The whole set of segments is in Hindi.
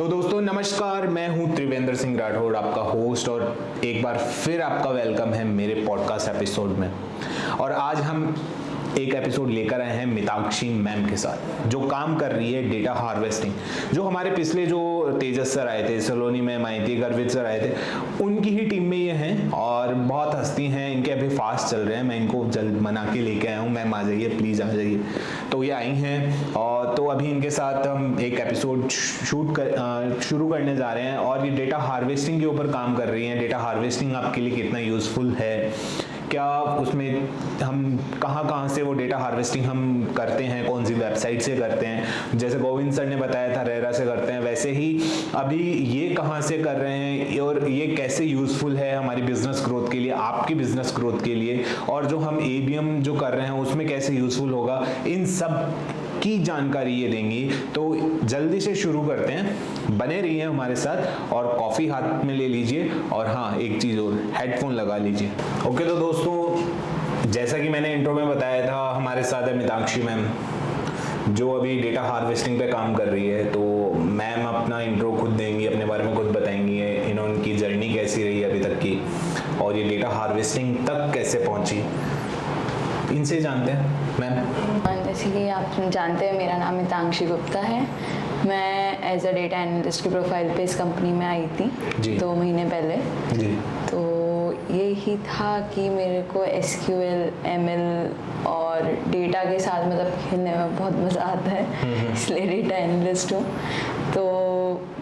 तो दोस्तों नमस्कार, मैं हूं त्रिवेंद्र सिंह राठौड़, आपका होस्ट, और एक बार फिर आपका वेलकम है मेरे पॉडकास्ट एपिसोड में। और आज हम एक एपिसोड लेकर आए हैं मिताक्षी मैम के साथ, जो काम कर रही है डेटा हार्वेस्टिंग। जो हमारे पिछले जो तेजस सर आए थे, सलोनी मैम आई थी, गर्वित सर आए थे, उनकी ही टीम में ये हैं और बहुत हस्ती हैं। इनके अभी फास्ट चल रहे हैं, मैं इनको जल्द मना के लेके आया हूँ, मैम आ जाइए प्लीज़ आ जाइए। तो ये आई हैं और तो अभी इनके साथ हम एक एपिसोड शुरू करने जा रहे हैं। और ये डेटा हार्वेस्टिंग के ऊपर काम कर रही हैं। डेटा हार्वेस्टिंग आपके लिए कितना यूज़फुल है, क्या उसमें हम कहाँ से वो डेटा हार्वेस्टिंग हम करते हैं, कौन सी वेबसाइट से करते हैं। जैसे गोविंद सर ने बताया था रेरा से करते हैं, वैसे ही अभी ये कहाँ से कर रहे हैं और ये कैसे यूज़फुल है हमारी बिजनेस ग्रोथ के लिए, आपकी बिजनेस ग्रोथ के लिए, और जो हम एबीएम जो कर रहे हैं उसमें कैसे यूज़फुल होगा, इन सब की जानकारी ये देंगी। तो जल्दी से शुरू करते हैं, बने रहिए हमारे साथ और कॉफ़ी हाथ में ले लीजिए, और हाँ एक चीज़ और, हेडफोन लगा लीजिए। ओके, तो दोस्तों जैसा कि मैंने इंट्रो में बताया था, हमारे साथ है मिताक्षी मैम, जो अभी डेटा हार्वेस्टिंग पे काम कर रही है। तो मैम अपना इंट्रो खुद देंगी, अपने बारे में खुद बताएंगी, इन्होंने उनकी जर्नी कैसी रही अभी तक की, और ये डेटा हार्वेस्टिंग तक कैसे पहुँची, इनसे जानते हैं मैम। जैसे कि आप जानते हैं, मेरा नाम मिताक्षी गुप्ता है। मैं एज अ डेटा एनालिस्ट की प्रोफाइल पे इस कंपनी में आई थी 2 महीने पहले जी। तो यही था कि मेरे को SQL, ML और डेटा के साथ मतलब खेलने में बहुत मज़ा आता है, इसलिए डेटा एनालिस्ट हूँ। तो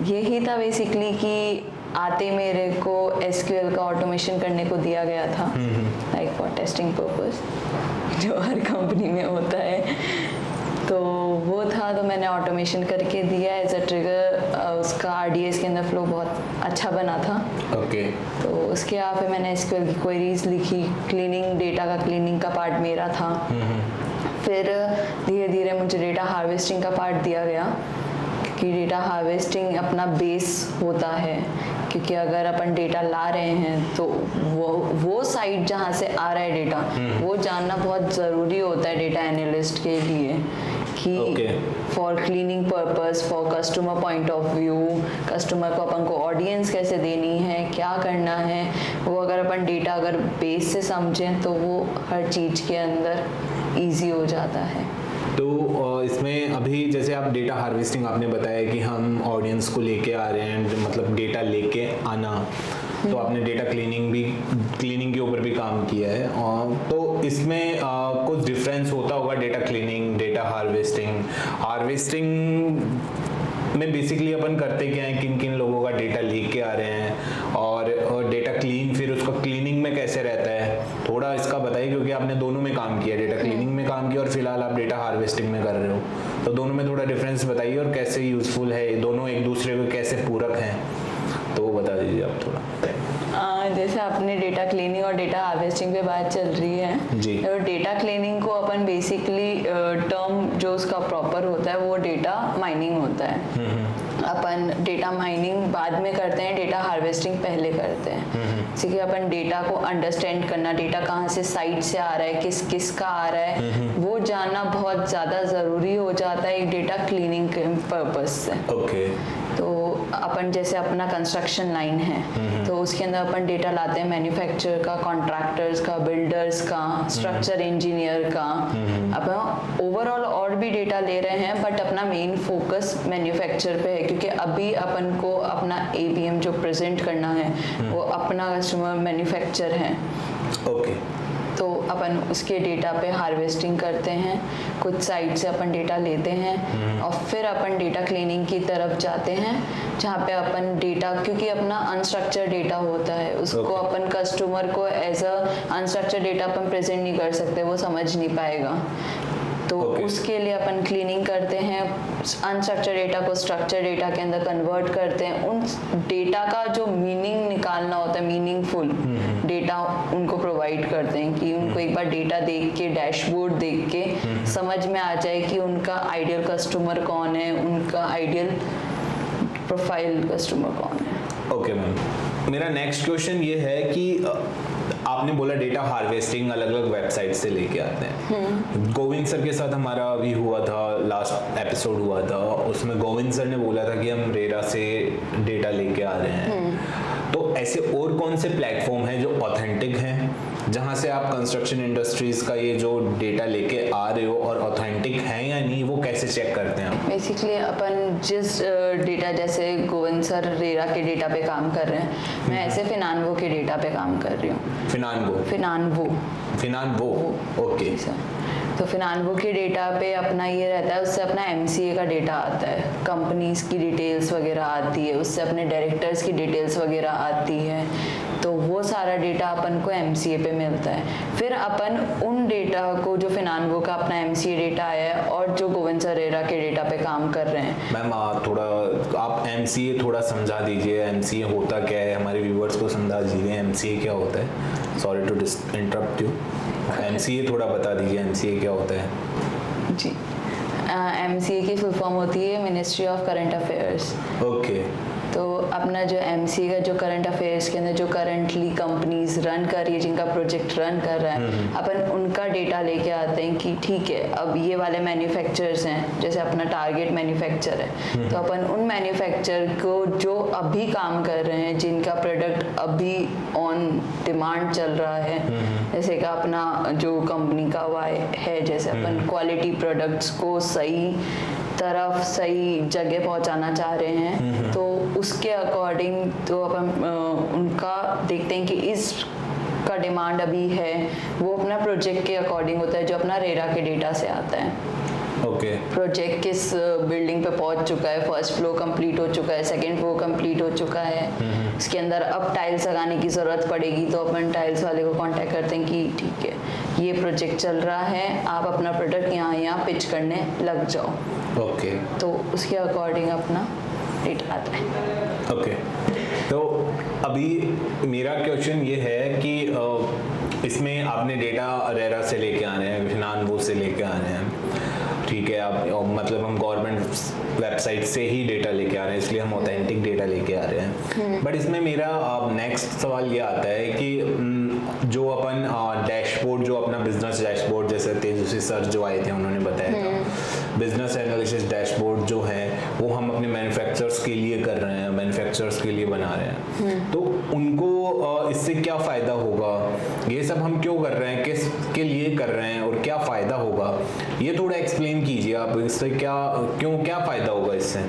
यही था बेसिकली कि आते मेरे को SQL का ऑटोमेशन करने को दिया गया था, लाइक फॉर टेस्टिंग पर्पस, जो हर कंपनी में होता है। तो वो था, तो मैंने ऑटोमेशन करके दिया एज अ ट्रिगर। उसका RDS के अंदर फ्लो बहुत अच्छा बना था। ओके। तो उसके यहाँ पे मैंने SQL की क्वेरीज लिखी, क्लीनिंग, डेटा का क्लीनिंग का पार्ट मेरा था। फिर धीरे धीरे मुझे डेटा हार्वेस्टिंग का पार्ट दिया गया, क्योंकि डेटा हार्वेस्टिंग अपना बेस होता है। क्योंकि अगर अपन डेटा ला रहे हैं तो वो साइट जहाँ से आ रहा है डेटा, वो जानना बहुत ज़रूरी होता है डेटा एनालिस्ट के लिए, कि for cleaning purpose, for customer point of view, customer को अपन को ऑडियंस कैसे देनी है, क्या करना है, वो अगर अपन डेटा अगर बेस से समझें तो वो हर चीज़ के अंदर ईजी हो जाता है। तो इसमें अभी जैसे आप डेटा हार्वेस्टिंग आपने बताया कि हम ऑडियंस को लेके आ रहे हैं, मतलब डेटा लेके आना, तो आपने डेटा क्लीनिंग के ऊपर भी काम किया है। तो इसमें कुछ डिफरेंस होता होगा, डेटा क्लीनिंग, डेटा हार्वेस्टिंग में बेसिकली अपन करते क्या है, किन किन लोगों का डेटा लेके आ रहे हैं, और डेटा क्लीन फिर उसका क्लीनिंग में कैसे रहता है, थोड़ा इसका बताइए, क्योंकि आपने दोनों में काम किया, डेटा क्लीनिंग में काम किया और फिलहाल आप डेटा हार्वेस्टिंग में कर रहे हो। तो दोनों में थोड़ा डिफरेंस बताइए और कैसे यूजफुल है, दोनों एक दूसरे को कैसे पूरक हैं, तो वो बता दीजिए आप थोड़ा। जैसे आपने डेटा क्लीनिंग और डेटा हार्वेस्टिंग पे बात चल रही है जी। और डेटा क्लीनिंग को अपन बेसिकली टर्म जो उसका प्रॉपर होता है वो डेटा माइनिंग होता है। अपन डेटा माइनिंग बाद में करते हैं, डेटा हार्वेस्टिंग पहले करते हैं। जैसे कि अपन डेटा को अंडरस्टैंड करना, डेटा कहाँ से साइट से आ रहा है, किस किस का आ रहा है, वो जानना बहुत ज़्यादा ज़रूरी हो जाता है एक डेटा क्लीनिंग के पर्पज से। ओके। तो अपन जैसे अपना कंस्ट्रक्शन लाइन है, तो उसके अंदर अपन डेटा लाते हैं मैन्युफैक्चरर का, कॉन्ट्रैक्टर्स का, बिल्डर्स का, स्ट्रक्चर इंजीनियर का। अपन ओवरऑल और भी डेटा ले रहे हैं, बट अपना मेन फोकस मैन्युफैक्चर पे है, क्योंकि अभी अपन को अपना ABM जो प्रेजेंट करना है वो अपना कस्टमर मैन्युफैक्चर है। ओके। तो अपन उसके डेटा पे हार्वेस्टिंग करते हैं, कुछ साइट से अपन डेटा लेते हैं और फिर अपन डेटा क्लीनिंग की तरफ जाते हैं, जहाँ पे अपन डेटा, क्योंकि अपना अनस्ट्रक्चर डेटा होता है, उसको अपन कस्टमर को एज अ अनस्ट्रक्चर डेटा अपन प्रेजेंट नहीं कर सकते, वो समझ नहीं पाएगा। तो उसके लिए अपन क्लीनिंग करते हैं, अनस्ट्रक्चर डेटा को स्ट्रक्चर डेटा के अंदर कन्वर्ट करते हैं, उन डेटा का जो मीनिंग निकालना होता है, मीनिंगफुल डेटा उनको प्रोवाइड करते हैं, कि उनको एक बार डेटा देख के, डैशबोर्ड देख के समझ में आ जाए कि उनका आइडियल कस्टमर कौन है, उनका आइडियल प्रोफाइल कस्टमर कौन है। ओके मैम, मेरा नेक्स्ट क्वेश्चन ये है कि आपने बोला डेटा हार्वेस्टिंग अलग अलग वेबसाइट से लेके आते हैं। गोविंद सर के साथ हमारा अभी हुआ था, लास्ट एपिसोड हुआ था, उसमें गोविंद सर ने बोला था कि हम रेरा से डेटा लेके आ रहे हैं। तो ऐसे और कौन से प्लेटफॉर्म हैं जो ऑथेंटिक हैं, जहां से आप कंस्ट्रक्शन इंडस्ट्रीज का ये जो डेटा लेके आ रहे हो और ऑथेंटिक है या नहीं, वो कैसे चेक करते हैं? बेसिकली अपन जिस डेटा, जैसे गोविंद सर रेरा के डेटा पे काम कर रहे हैं, मैं ऐसे फिनानवो के डेटा पे काम कर रही हूँ। फिनानवो, ओके सर। तो फिनानवो के डेटा पे अपना ये रहता है, उससे अपना MCA का डेटा आता है, कंपनीज की डिटेल्स वगैरह आती है, उससे अपने डायरेक्टर्स की डिटेल्स वगैरह आती है। तो वो सारा डेटा अपन को MCA पे मिलता है। फिर अपन उन डेटा को, जो फिनानवो का अपना MCA डेटा आया है और जो गोविंद सर रेरा के डेटा पे काम कर रहे हैं। मैम थोड़ा आप MCA थोड़ा समझा दीजिए, MCA होता क्या है, हमारे व्यूवर्स को समझा दीजिए MCA क्या होता है। Sorry to interrupt you, MCA थोड़ा बता दीजिए MCA क्या होता है। जी, MCA की फुल फॉर्म होती है ministry of current affairs. Okay. तो अपना जो MCA का जो करंट अफेयर्स के अंदर जो करंटली कंपनीज रन कर रही है, जिनका प्रोजेक्ट रन कर रहा है, अपन उनका डेटा लेके आते हैं कि ठीक है, अब ये वाले मैन्युफैक्चरर्स हैं, जैसे अपना टारगेट मैन्युफैक्चर है, तो अपन उन मैन्युफैक्चर को जो अभी काम कर रहे हैं, जिनका प्रोडक्ट अभी ऑन डिमांड चल रहा है, जैसे कि अपना जो कंपनी का है, जैसे अपन क्वालिटी प्रोडक्ट्स को सही तरफ सही जगह पहुंचाना चाह रहे हैं, तो उसके अकॉर्डिंग तो अपन उनका देखते हैं कि इस का डिमांड अभी है, वो अपना प्रोजेक्ट के अकॉर्डिंग होता है, जो अपना रेरा के डेटा से आता है। ओके। प्रोजेक्ट किस बिल्डिंग पे पहुंच चुका है, फर्स्ट फ्लोर कंप्लीट हो चुका है, सेकंड फ्लोर कंप्लीट हो चुका है, उसके अंदर अब टाइल्स लगाने की ज़रूरत पड़ेगी, तो अपन टाइल्स वाले को कांटेक्ट करते हैं कि ठीक है, ये प्रोजेक्ट चल रहा है, आप अपना प्रोडक्ट यहाँ पिच करने लग जाओ। ओके। तो उसके अकॉर्डिंग अपना डेटा आता है। ओके। तो अभी मेरा क्वेश्चन ये है कि इसमें आपने डेटा रेरा से लेके आ रहे हैं, फिनानवो से लेके आ रहे हैं, ठीक है, आप मतलब हम गवर्नमेंट वेबसाइट से ही डेटा लेके आ रहे हैं, इसलिए हम ऑथेंटिक डेटा लेके आ रहे हैं। बट इसमें मेरा नेक्स्ट सवाल ये आता है कि जो अपन डैशबोर्ड, जो अपना बिजनेस डैशबोर्ड, जैसे तेजस्वी सर जो आए थे उन्होंने बताया था, बिजनेस एनालिसिस डैशबोर्ड जो है वो हम अपने मैन्युफैक्चरर्स के लिए कर रहे हैं, मैन्युफैक्चरर्स के लिए बना रहे हैं, तो उनको इससे क्या फ़ायदा होगा, ये सब हम क्यों कर रहे हैं, किस के लिए कर रहे हैं और क्या फ़ायदा होगा, ये थोड़ा एक्सप्लेन कीजिए आप, इससे क्या फ़ायदा होगा इससे।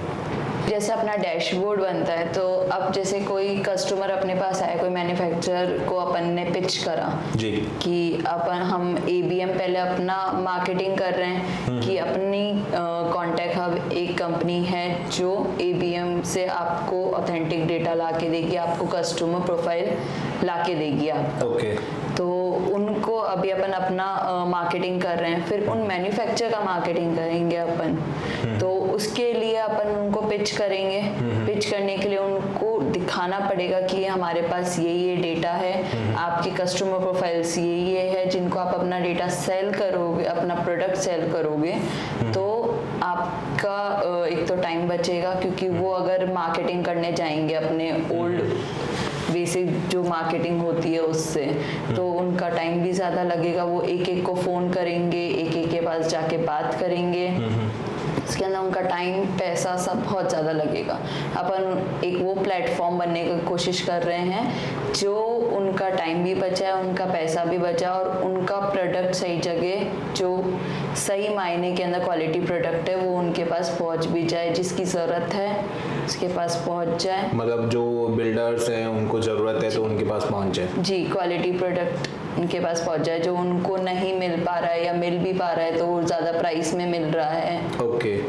जैसे अपना डैशबोर्ड बनता है, तो अब जैसे कोई कस्टमर अपने पास आया, कोई मैन्युफैक्चरर को अपन ने पिच करा जी कि अपन हम ABM पहले अपना मार्केटिंग कर रहे हैं कि अपनी कॉन्टैक्ट हब एक कंपनी है जो ABM से आपको ऑथेंटिक डेटा ला के देगी, आपको कस्टमर प्रोफाइल ला के देगी आप। ओके। तो उनको अभी अपन अपना मार्केटिंग कर रहे हैं, फिर उन मैन्युफैक्चर का मार्केटिंग करेंगे अपन, तो उसके लिए अपन उनको पिच करेंगे। पिच करने के लिए उनको दिखाना पड़ेगा कि हमारे पास ये डेटा है, आपके कस्टमर प्रोफाइल्स ये है, जिनको आप अपना डेटा सेल करोगे, अपना प्रोडक्ट सेल करोगे, तो आपका एक तो टाइम बचेगा, क्योंकि वो अगर मार्केटिंग करने जाएंगे अपने ओल्ड बेसिक जो मार्केटिंग होती है उससे, तो उनका टाइम भी ज़्यादा लगेगा, वो एक एक को फ़ोन करेंगे, एक एक के पास जाके बात करेंगे, इसके अंदर उनका टाइम पैसा सब बहुत ज़्यादा लगेगा। अपन एक वो प्लेटफॉर्म बनने की कोशिश कर रहे हैं जो उनका टाइम भी बचा, उनका पैसा भी बचा, और उनका प्रोडक्ट सही जगह, जो सही मायने के अंदर क्वालिटी प्रोडक्ट है, वो उनके पास पहुंच भी जाए, जिसकी ज़रूरत है उसके पास पहुंच जाए। मतलब जो बिल्डर्स हैं उनको ज़रूरत है तो उनके पास पहुंच जाए। जी, क्वालिटी प्रोडक्ट उनके पास पहुंच जाए, जो उनको नहीं मिल पा रहा है या मिल भी पा रहा है तो वो ज़्यादा प्राइस में मिल रहा है। ओके।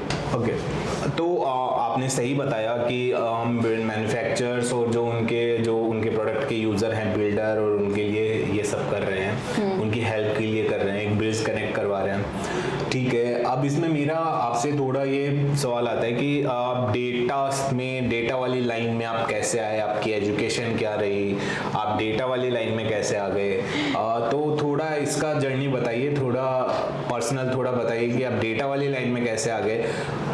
तो आपने सही बताया कि हम मैन्युफैक्चरर्स और जो उनके प्रोडक्ट के यूज़र हैं, बिल्डर, और उनके लिए ये सब कर रहे हैं, उनकी हेल्प के लिए कर रहे हैं, एक ब्रिज कनेक्ट करवा रहे हैं, ठीक है। अब इसमें मेरा आपसे थोड़ा ये सवाल आता है कि आप डेटा वाली लाइन में आप कैसे आए, आपकी एजुकेशन क्या रही, आप डेटा वाली लाइन में कैसे आ गए, तो थोड़ा इसका जर्नी बताइए, थोड़ा पर्सनल थोड़ा बताइए कि आप डेटा वाली लाइन में कैसे आ गए,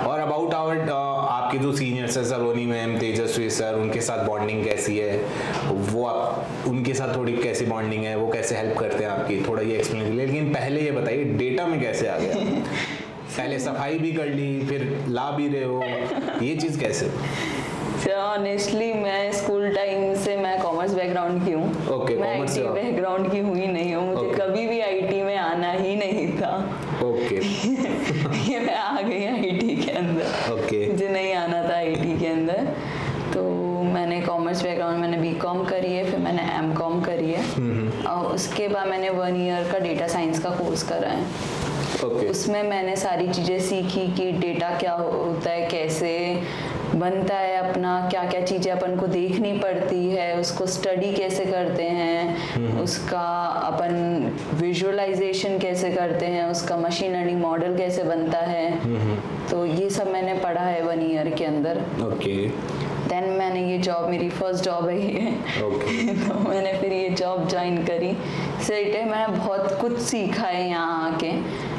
और अबाउट आप आपके जो सीनियर्स है सलोनी मैम, तेजस्वी सर, उनके साथ बॉन्डिंग कैसी है, वो आप उनके साथ थोड़ी कैसी बॉन्डिंग है, वो कैसे हेल्प करते हैं आपकी, थोड़ा ये एक्सप्लेन कीजिए। लेकिन पहले ये बताइए डेटा में कैसे आ गया? पहले सफाई भी कर ली, फिर ला भी रहे हो, ये चीज़ कैसे? ऑनेस्टली मैं स्कूल टाइम से मैं कॉमर्स बैकग्राउंड की हूँ। ओके, मैं कॉमर्स से आईटी बैकग्राउंड की हुई नहीं हूँ, मुझे कभी भी आईटी में आना ही नहीं था। ओके। ये मैं आ गई आईटी के अंदर। ओके। मुझे नहीं आना था आईटी के अंदर, तो मैंने कॉमर्स बैकग्राउंड, मैंने बीकॉम करी है, फिर मैंने एमकॉम करी है और उसके बाद मैंने 1 ईयर का डेटा साइंस का कोर्स करा है। Okay. उसमें मैंने सारी चीज़ें सीखी कि डेटा क्या होता है, कैसे बनता है, अपना क्या क्या चीज़ें अपन को देखनी पड़ती है, उसको स्टडी कैसे करते हैं, उसका अपन विजुअलाइजेशन कैसे करते हैं, उसका मशीन लर्निंग मॉडल कैसे बनता है। तो ये सब मैंने पढ़ा है 1 ईयर के अंदर। ओके। देन मैंने ये जॉब, मेरी फर्स्ट जॉब है ये। तो मैंने फिर ये जॉब ज्वाइन करी। सही है, मैंने बहुत कुछ सीखा है यहाँ आके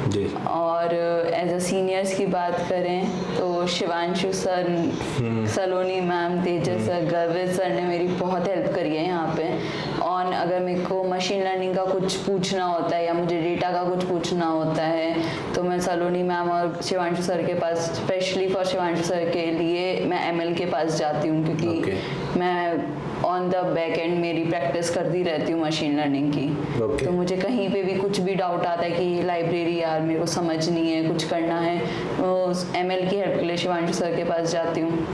जी। और एज अ सीनियर्स की बात करें तो शिवांशु सर, सलोनी मैम, तेजस सर, गर्वित सर ने मेरी बहुत हेल्प करी है यहाँ पे। और अगर मेरे को मशीन लर्निंग का कुछ पूछना होता है या मुझे डेटा का कुछ पूछना होता है तो मैं सलोनी मैम और शिवांशु सर के पास, स्पेशली फॉर शिवांशु सर के लिए मैं एमएल के पास जाती हूँ, क्योंकि मैं ऑन द बैक एंड मेरी प्रैक्टिस करती रहती हूँ मशीन लर्निंग की। तो मुझे कहीं पे भी कुछ भी डाउट आता है कि लाइब्रेरी यार मेरे को समझनी है, कुछ करना है, तो एमएल की हेल्प के लिए शिवांशु सर के पास जाती हूँ।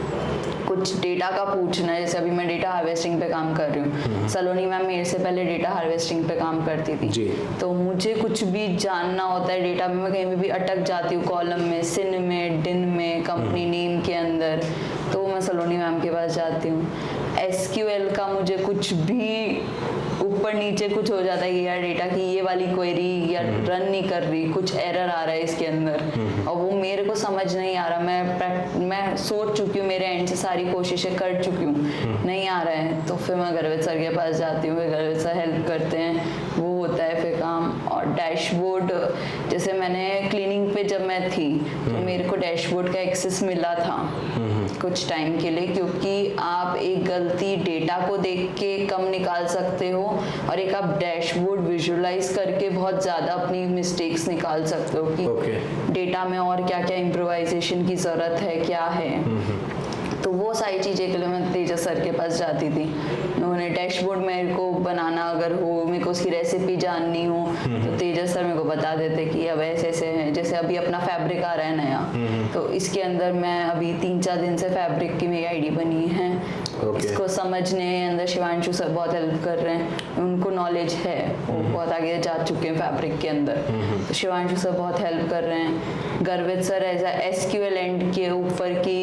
कुछ डेटा का पूछना है, जैसे अभी मैं डेटा हार्वेस्टिंग पे काम कर रही हूँ, सलोनी मैम मेरे से पहले डेटा हार्वेस्टिंग पे काम करती थी, तो मुझे कुछ भी जानना होता है डेटा में, मैं कहीं भी अटक जाती हूँ कॉलम में, सिन में, डिन में, कंपनी नेम के अंदर, तो मैं सलोनी मैम के पास जाती हूँ। एसक्यूएल का मुझे कुछ भी ऊपर नीचे कुछ हो जाता है कि यार डेटा की ये वाली क्वेरी या रन नहीं कर रही, कुछ एरर आ रहा है इसके अंदर और वो मेरे को समझ नहीं आ रहा, मैं सोच चुकी हूँ, मेरे एंड से सारी कोशिशें कर चुकी हूँ, नहीं आ रहा है, तो फिर मैं गर्वित सर के पास जाती हूँ, गर्वित सर हेल्प करते हैं, वो होता है फिर काम। और डैशबोर्ड, जैसे मैंने क्लीनिंग पे जब मैं थी तो मेरे को डैशबोर्ड का एक्सेस मिला था कुछ टाइम के लिए, क्योंकि आप एक गलती डेटा को देख के कम निकाल सकते हो और एक आप डैशबोर्ड विजुअलाइज करके बहुत ज़्यादा अपनी मिस्टेक्स निकाल सकते हो कि डेटा में और क्या क्या इम्प्रोवाइजेशन की ज़रूरत है, क्या है। तो वो सारी चीज़ें के लिए मैं तेजस सर के पास जाती थी। उन्होंने डैशबोर्ड मेरे को बनाना अगर हो, मेरे को उसकी रेसिपी जाननी हो तो तेजस सर मेरे को बता देते कि अब ऐसे ऐसे है। जैसे अभी अपना फैब्रिक आ रहा है नया, तो इसके अंदर मैं अभी 3-4 दिन से फैब्रिक की मेरी आईडी बनी है। इसको समझने अंदर शिवांशु सर बहुत हेल्प कर रहे हैं, उनको नॉलेज है, वो बहुत आगे जा चुके हैं फैब्रिक के अंदर, तो शिवांशु सर बहुत हेल्प कर रहे हैं। Garvit sir as a SQL end के ऊपर की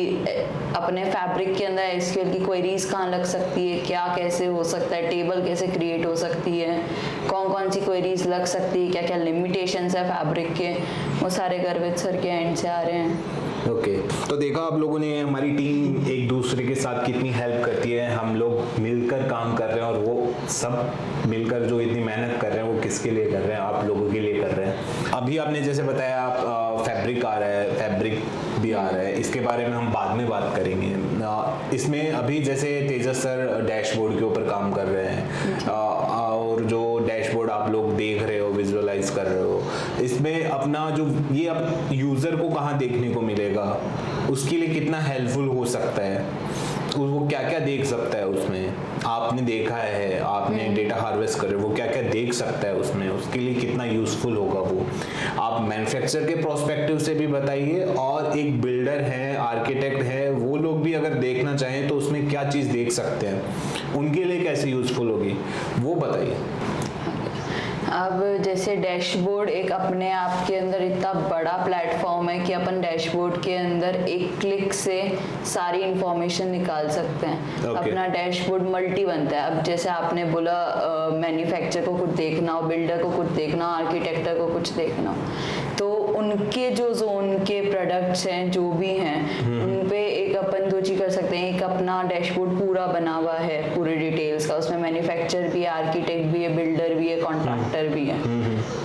अपने फैब्रिक के अंदर एसक्यूएल की क्वेरीज कहाँ लग सकती है, क्या कैसे हो सकता है, टेबल कैसे क्रिएट हो सकती है, कौन कौन सी क्वेरीज लग सकती है, क्या क्या लिमिटेशंस है फैब्रिक के, वो सारे गर्वित सर के एंड से आ रहे हैं। ओके, तो देखा आप लोगों ने हमारी टीम एक दूसरे के साथ कितनी हेल्प करती है, हम लोग मिलकर काम कर रहे हैं और वो सब मिलकर जो इतनी मेहनत कर रहे हैं वो किसके लिए कर रहे हैं, आप लोगों के लिए कर रहे हैं। अभी आपने जैसे बताया आप फैब्रिक आ रहा है, फैब्रिक भी आ रहा है, इसके बारे में हम बाद में बात करेंगे। इसमें अभी जैसे तेजस सर डैशबोर्ड के ऊपर काम कर रहे हैं और जो डैशबोर्ड आप लोग देख रहे हो, विजुअलाइज कर रहे हो, इसमें अपना जो ये अब यूज़र को कहाँ देखने को मिलेगा, उसके लिए कितना हेल्पफुल हो सकता है, वो क्या क्या देख सकता है उसमें, आपने देखा है, आपने डेटा हार्वेस्ट कर रहे हो, वो क्या क्या देख सकता है उसमें, उसके लिए कितना यूज़फुल होगा वो, आप मैन्युफैक्चर के प्रोस्पेक्टिव से भी बताइए और एक बिल्डर है, आर्किटेक्ट है, वो लोग भी अगर देखना चाहें तो उसमें क्या चीज़ देख सकते हैं, उनके लिए कैसे यूज़फुल होगी वो बताइए। अब जैसे डैशबोर्ड एक अपने आप के अंदर इतना बड़ा प्लेटफॉर्म है कि अपन डैशबोर्ड के अंदर एक क्लिक से सारी इंफॉर्मेशन निकाल सकते हैं। अपना डैशबोर्ड मल्टी बनता है। अब जैसे आपने बोला मैन्युफैक्चर को कुछ देखना हो, बिल्डर को कुछ देखना हो, आर्किटेक्टर को कुछ देखना हो, तो उनके जो जोन के प्रोडक्ट्स हैं जो भी हैं उन पे एक अपन दो चीज कर सकते हैं। एक अपना डैशबोर्ड पूरा बना हुआ है पूरे डिटेल्स का, उसमें मैन्युफैक्चर भी है, आर्किटेक्ट भी है, बिल्डर भी है, कॉन्ट्रैक्टर भी है,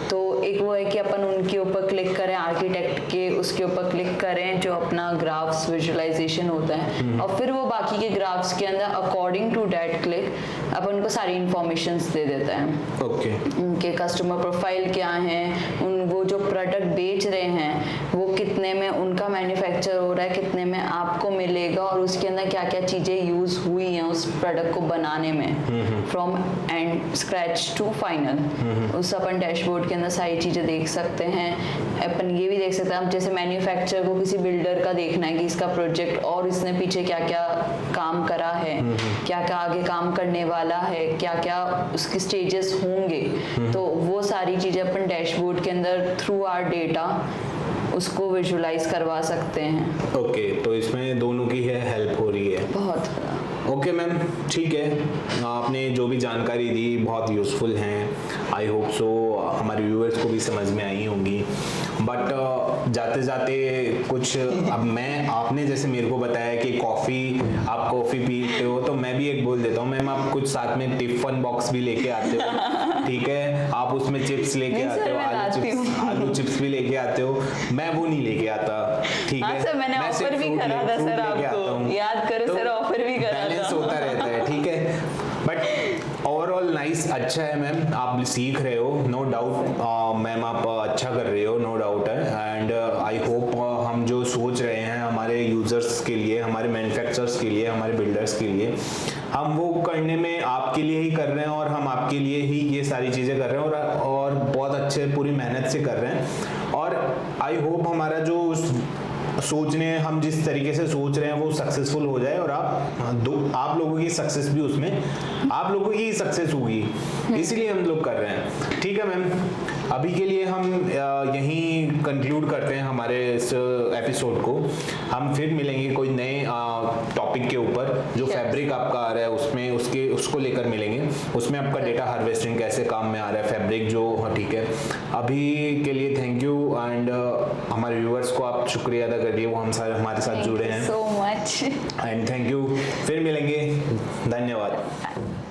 तो एक वो है कि अपन उनके ऊपर क्लिक करें, आर्किटेक्ट के उसके ऊपर क्लिक करें जो अपना ग्राफ्स विजुअलाइजेशन होता है, और फिर वो बाकी के ग्राफ्स के अंदर अकॉर्डिंग टू दैट क्लिक अपन उनको सारी इंफॉर्मेशंस दे देता है। ओके। उनके कस्टमर प्रोफाइल क्या है, वो जो प्रोडक्ट बेच रहे हैं वो कितने में उनका मैन्युफैक्चर हो रहा है, कितने में आपको मिलेगा, और उसके अंदर क्या क्या चीज़ें यूज़ हुई हैं उस प्रोडक्ट को बनाने में, from and scratch to final. उस अपन डैशबोर्ड के अंदर सारी चीज़ें देख सकते हैं। अपन ये भी देख सकते हैं, अब जैसे मैन्युफैक्चर को किसी बिल्डर का देखना है कि इसका प्रोजेक्ट और इसने पीछे क्या क्या काम करा है, क्या क्या आगे काम करने वाला है, क्या क्या उसके स्टेजेस होंगे, तो वो सारी चीज़ें अपन डैशबोर्ड के अंदर थ्रू आवर डेटा उसको विजुलाइज करवा सकते हैं। ओके, तो इसमें दोनों की है हेल्प हो रही है। बहुत ओके मैम, ठीक है, आपने जो भी जानकारी दी बहुत यूज़फुल हैं। आई होप सो हमारे व्यूअर्स को भी समझ में आई होंगी। बट जाते जाते कुछ, अब मैं, आपने जैसे मेरे को बताया कि आप कॉफ़ी पीते हो, तो मैं भी एक बोल देता हूँ मैम, आप कुछ साथ में टिफिन बॉक्स भी लेके आते हो, ठीक है, आप उसमें चिप्स लेके आते हो, आलू चिप्स भी लेके आते हो, मैं वो नहीं लेके आता, ठीक है। सर, मैंने ऑफर भी करा था सर, आपको याद करो सर, ऑफर भी करा था, बैलेंस होता रहता है, ठीक है। बट ओवरऑल नाइस, अच्छा है मैम, आप सीख रहे हो, नो डाउट मैम, आप अच्छा कर रहे हो, नो डाउट है। एंड आई होप हम जो सोच रहे हैं हमारे यूजर्स के लिए, हमारे मैन्युफैक्चरर्स के लिए, हमारे बिल्डर्स के लिए, हम वो करने में आपके लिए ही कर रहे हैं, और हम आपके लिए ही ये सारी चीज़ें कर रहे हैं, और बहुत अच्छे पूरी मेहनत से कर रहे हैं। और आई होप हमारा जो सोचने, हम जिस तरीके से सोच रहे हैं वो सक्सेसफुल हो जाए, और आप लोगों की सक्सेस भी उसमें, आप लोगों की सक्सेस होगी, इसीलिए हम लोग कर रहे हैं, ठीक है मैम। अभी के लिए हम यहीं कंक्लूड करते हैं हमारे इस एपिसोड को। हम फिर मिलेंगे कोई नए टॉपिक के ऊपर, जो फैब्रिक आपका आ रहा है उसमें उसको लेकर मिलेंगे, उसमें आपका डेटा हार्वेस्टिंग कैसे काम में आ रहा है, फैब्रिक जो, ठीक है। अभी के लिए थैंक यू, एंड हमारे व्यूअर्स को आप शुक्रिया अदा करिए, वो हमारे साथ जुड़े हैं, so much, and thank you. फिर मिलेंगे, धन्यवाद।